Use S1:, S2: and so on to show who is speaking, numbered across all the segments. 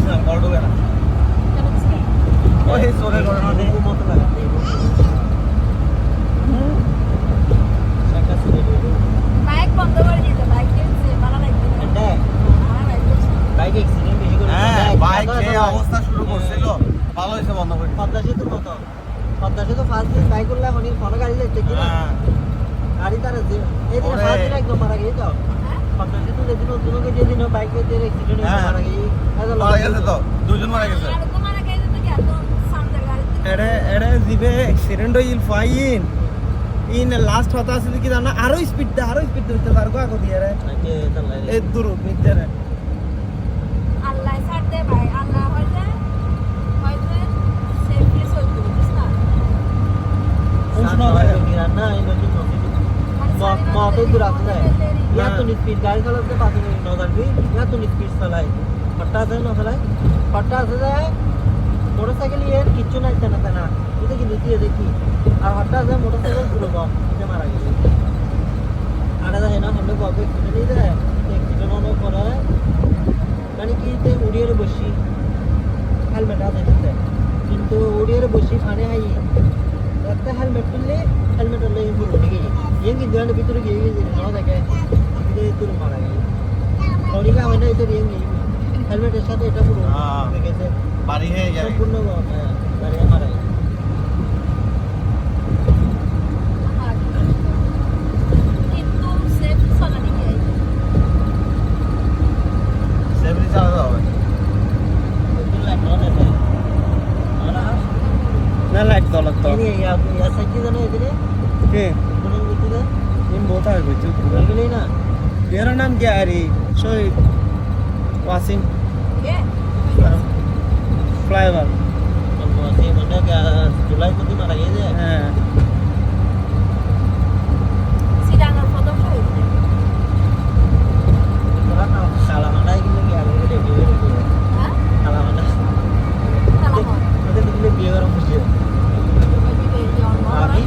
S1: না বড় ঢোকে না ওই সোরে করে না দেখো মত লাগে শাকা সুরে
S2: বাইক বন্ধ করে দিতে বাইক এসে ভালো লাগবে
S1: এটা বাইক অ্যাক্সিডেন্ট বেশি করে হ্যাঁ বাইক এই অবস্থা শুরু করছিল ভালো হইছে বন্ধ করে পদ্মা সেতু ফার্স্ট দিন বাইক করলে অনেক ফোন গাড়ি যাচ্ছে কি না গাড়ি তার এই দিন ফার্স্ট দিন একদম মারা গিয়ে যাও পদ্মা সেতু যেদিন দুজনকে যেদিন বাইকে দিয়ে অ্যাক্সিডেন্ট হয়ে মারা গিয়ে মারা গেছে তো দুজন মারা গেছে
S2: আর তো মারা গেছে তো কি এত সামনের গাড়ি
S3: এড়ে জিবে অ্যাক্সিডেন্ট হইল ফাইন ইন লাস্ট হতা আছে কি জানা আরো স্পিড দিতে পারগো আগো দিয়ে রে এই দূর নিতে রে
S2: আল্লাহ ছাড় দে ভাই আল্লাহ হইছে সেফটি সইতে বুঝছ না
S1: উষ্ণ হয়ে গেল না এই নতুন মত দূর আছে या तो स्पीड गाड़ी चलाते बात में नौदान भी या तो स्पीड चलाए पट्टा से ना चलाए पट्टा से मोटरसाइकिल ये किच्चू ना तना इधर की नीति है देखी और पट्टा से मोटरसाइकिल पूरा बॉम्ब से मारा गया आधा है ना हमने बॉम्ब एक्सीडेंट इधर है एक्सीडेंट होने पर है মানে কি তে উড়িয়ে বসি হেলমেট আছে দিতে কিন্তু উড়িয়ে বসি ফানে আই একটা হেলমেট খুললে হেলমেট হলে পুরো ঢেকে যায় ये कि जाने ভিতরে গিয়ে গিয়ে না দেখে এটা তুই মারা গেল থোড়ি কা মানে এটা রিং নেই হেলমেটের সাথে এটা পুরো হয়ে গেছে বাড়ি হয়ে যায় সম্পূর্ণ বাড়ি মারা গেল
S2: কিন্তু সেফ চালানি কি
S1: সেফলি চালাতে হবে
S3: না লাইট দলত তো
S1: ये या सच्ची জানো এদিকে
S3: কে
S1: কোন বুঝিদা
S3: इन बोता है कुछ
S1: গেলে না
S3: मेरा नाम क्या है रे शोएब वासिम
S2: কে
S3: फ्लाईओवर
S1: বলতে মানে কি জুলাই মধ্যে মারা গেছে
S3: হ্যাঁ
S2: সিডানোর প্রথম হইছে
S1: তোরা না কালামান্ডায় কিন্তু কি আগে রে বিয়ে করে
S2: হ্যাঁ
S1: কালামান্ডা
S2: কালামন
S1: ওদের দিলে বিয়ে করা মুশকিল
S2: আমি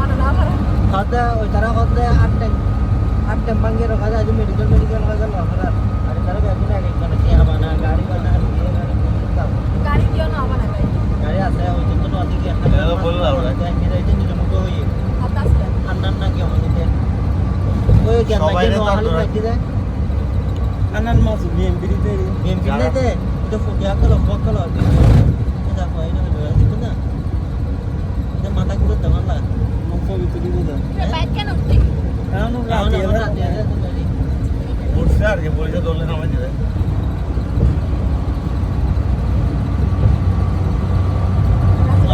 S2: আর না করে
S1: খাতা ওই তারা খাতা আট টাইম ভাঙিয়ে রাখা যায় মেডিকেল রাখা যায় আর তারা ব্যাপারে এক মানে কি আবানা গাড়ি বানা
S2: গাড়ি দিও না আমার ভাই
S1: গাড়ি আছে ওই জন্য আছে কি এটা বললা ওরা কি যাইতে নিলে মুখ হই
S2: আতাসে
S1: আন্নান না কি আমাদের ওই কি আমরা কি হালি পাইতে যায়
S3: আনান মাসু বিএমপি তে
S1: গেম কিনতে এটা ফোকিয়া কল ফকল এটা হয় না দিত না এটা মাথা ঘুরে দেওয়ালা
S3: মুখো ভিতরে বুঝা
S2: বাইক কেন উঠতে
S3: এখন রাতে
S1: উঠছে আর কি পয়সা দলে নামে যাবে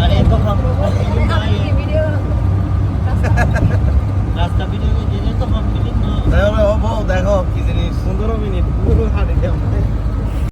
S1: আরে তো हम
S2: ভিডিও
S1: রাস্তা ভিডিও দিলে তো हम মিনিট না দেখো কি জিনিস
S3: 15 মিনিট পুরো হাঁটে